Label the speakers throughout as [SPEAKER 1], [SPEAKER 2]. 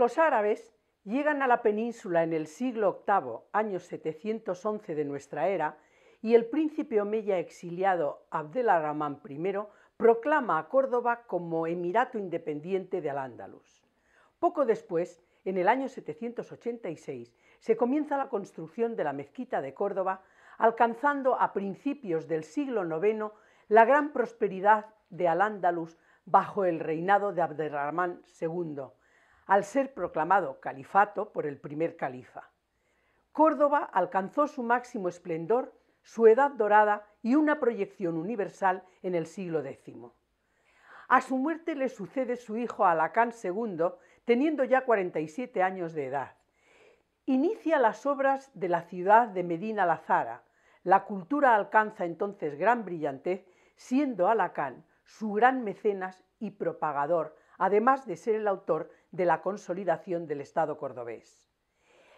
[SPEAKER 1] Los árabes llegan a la península en el siglo VIII, año 711 de nuestra era, y el príncipe omeya exiliado Abd al-Rahman I proclama a Córdoba como emirato independiente de Al-Ándalus. Poco después, en el año 786, se comienza la construcción de la mezquita de Córdoba, alcanzando a principios del siglo IX la gran prosperidad de Al-Ándalus bajo el reinado de Abd al-Rahman II, al ser proclamado califato por el primer califa. Córdoba alcanzó su máximo esplendor, su edad dorada y una proyección universal en el siglo X. A su muerte le sucede su hijo Alacán II, teniendo ya 47 años de edad. Inicia las obras de la ciudad de Medina la Zara. La cultura alcanza entonces gran brillantez, siendo Alacán su gran mecenas y propagador, además de ser el autor de la consolidación del Estado cordobés.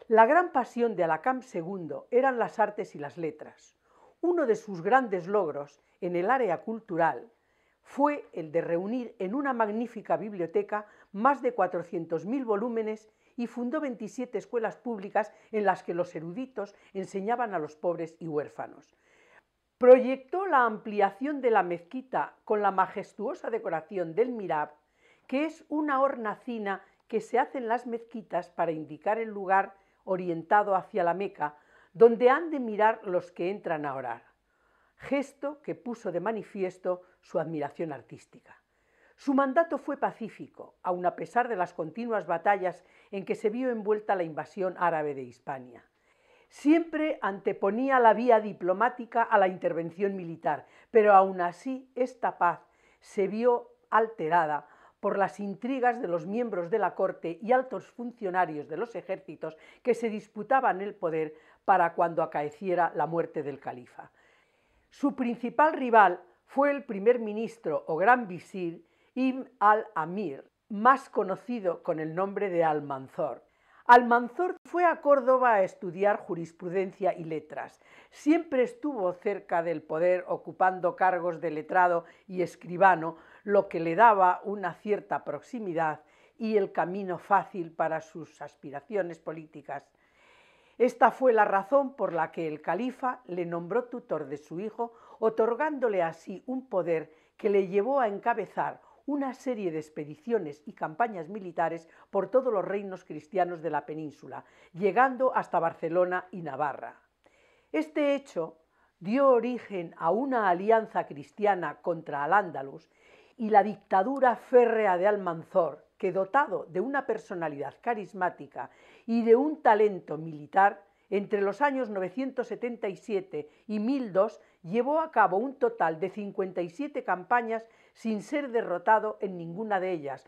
[SPEAKER 1] La gran pasión de Alacán II eran las artes y las letras. Uno de sus grandes logros en el área cultural fue el de reunir en una magnífica biblioteca más de 400.000 volúmenes y fundó 27 escuelas públicas en las que los eruditos enseñaban a los pobres y huérfanos. Proyectó la ampliación de la mezquita con la majestuosa decoración del mihrab, que es una hornacina que se hace en las mezquitas para indicar el lugar orientado hacia la Meca, donde han de mirar los que entran a orar, gesto que puso de manifiesto su admiración artística. Su mandato fue pacífico, aun a pesar de las continuas batallas en que se vio envuelta la invasión árabe de Hispania. Siempre anteponía la vía diplomática a la intervención militar, pero aun así esta paz se vio alterada por las intrigas de los miembros de la corte y altos funcionarios de los ejércitos que se disputaban el poder para cuando acaeciera la muerte del califa. Su principal rival fue el primer ministro o gran visir Ibn al-Amir, más conocido con el nombre de Almanzor. Almanzor fue a Córdoba a estudiar jurisprudencia y letras. Siempre estuvo cerca del poder, ocupando cargos de letrado y escribano, lo que le daba una cierta proximidad y el camino fácil para sus aspiraciones políticas. Esta fue la razón por la que el califa le nombró tutor de su hijo, otorgándole así un poder que le llevó a encabezar una serie de expediciones y campañas militares por todos los reinos cristianos de la península, llegando hasta Barcelona y Navarra. Este hecho dio origen a una alianza cristiana contra Al-Ándalus y la dictadura férrea de Almanzor, que dotado de una personalidad carismática y de un talento militar, entre los años 977 y 1002 llevó a cabo un total de 57 campañas sin ser derrotado en ninguna de ellas,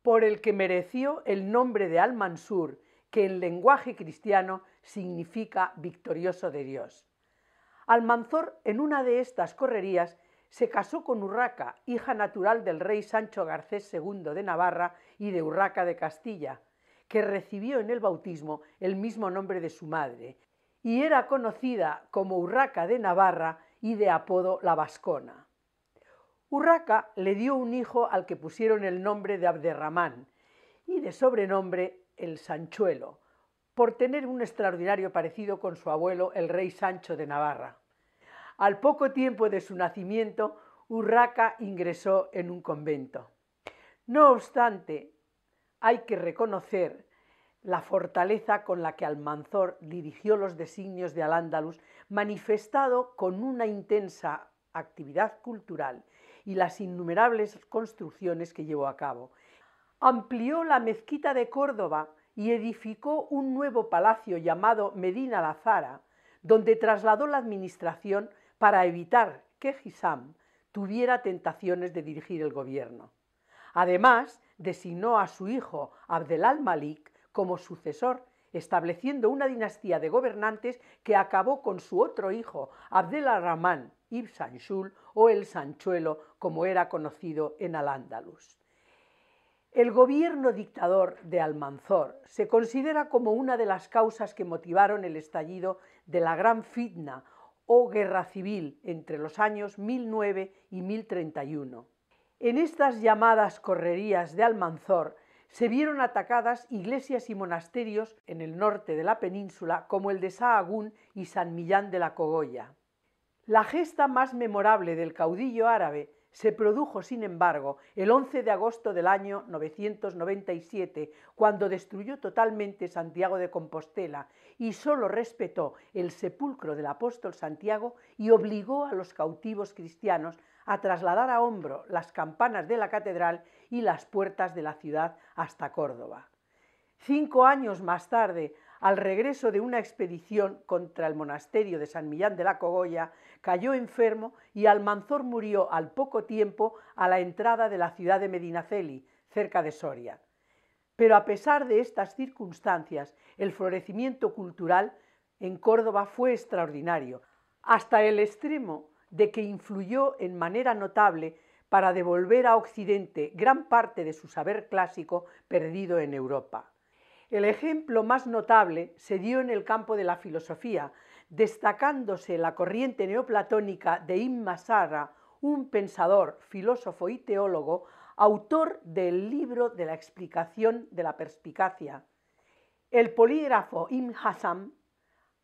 [SPEAKER 1] por el que mereció el nombre de Al-Mansur, que en lenguaje cristiano significa victorioso de Dios. Almanzor, en una de estas correrías, se casó con Urraca, hija natural del rey Sancho Garcés II de Navarra y de Urraca de Castilla, que recibió en el bautismo el mismo nombre de su madre, y era conocida como Urraca de Navarra y de apodo La Vascona. Urraca le dio un hijo al que pusieron el nombre de Abderramán y de sobrenombre el Sanchuelo, por tener un extraordinario parecido con su abuelo, el rey Sancho de Navarra. Al poco tiempo de su nacimiento, Urraca ingresó en un convento. No obstante, hay que reconocer la fortaleza con la que Almanzor dirigió los designios de Al-Ándalus, manifestado con una intensa actividad cultural y las innumerables construcciones que llevó a cabo. Amplió la mezquita de Córdoba y edificó un nuevo palacio llamado Medina la Zara, donde trasladó la administración para evitar que Hisam tuviera tentaciones de dirigir el gobierno. Además, designó a su hijo Abd al-Malik como sucesor, estableciendo una dinastía de gobernantes que acabó con su otro hijo, Abd al-Rahman ibn Sanchul, o el Sanchuelo, como era conocido en Al-Ándalus. El gobierno dictador de Almanzor se considera como una de las causas que motivaron el estallido de la Gran Fitna o Guerra Civil entre los años 1009 y 1031. En estas llamadas correrías de Almanzor se vieron atacadas iglesias y monasterios en el norte de la península, como el de Sahagún y San Millán de la Cogolla. La gesta más memorable del caudillo árabe se produjo, sin embargo, el 11 de agosto del año 997, cuando destruyó totalmente Santiago de Compostela y solo respetó el sepulcro del apóstol Santiago y obligó a los cautivos cristianos a trasladar a hombro las campanas de la catedral y las puertas de la ciudad hasta Córdoba. 5 años más tarde, al regreso de una expedición contra el monasterio de San Millán de la Cogolla, cayó enfermo y Almanzor murió al poco tiempo a la entrada de la ciudad de Medinaceli, cerca de Soria. Pero a pesar de estas circunstancias, el florecimiento cultural en Córdoba fue extraordinario, hasta el extremo de que influyó en manera notable para devolver a Occidente gran parte de su saber clásico perdido en Europa. El ejemplo más notable se dio en el campo de la filosofía, destacándose la corriente neoplatónica de Ibn Sara, un pensador, filósofo y teólogo, autor del libro de la explicación de la perspicacia. El polígrafo Ibn Hazm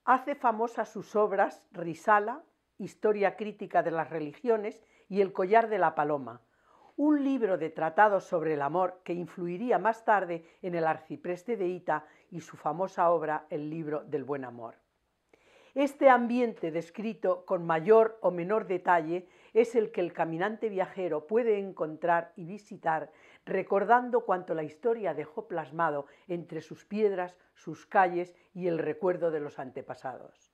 [SPEAKER 1] hace famosas sus obras Risala, Historia crítica de las religiones y El collar de la paloma, un libro de tratados sobre el amor que influiría más tarde en el arcipreste de Hita y su famosa obra El libro del buen amor. Este ambiente descrito con mayor o menor detalle es el que el caminante viajero puede encontrar y visitar, recordando cuanto la historia dejó plasmado entre sus piedras, sus calles y el recuerdo de los antepasados.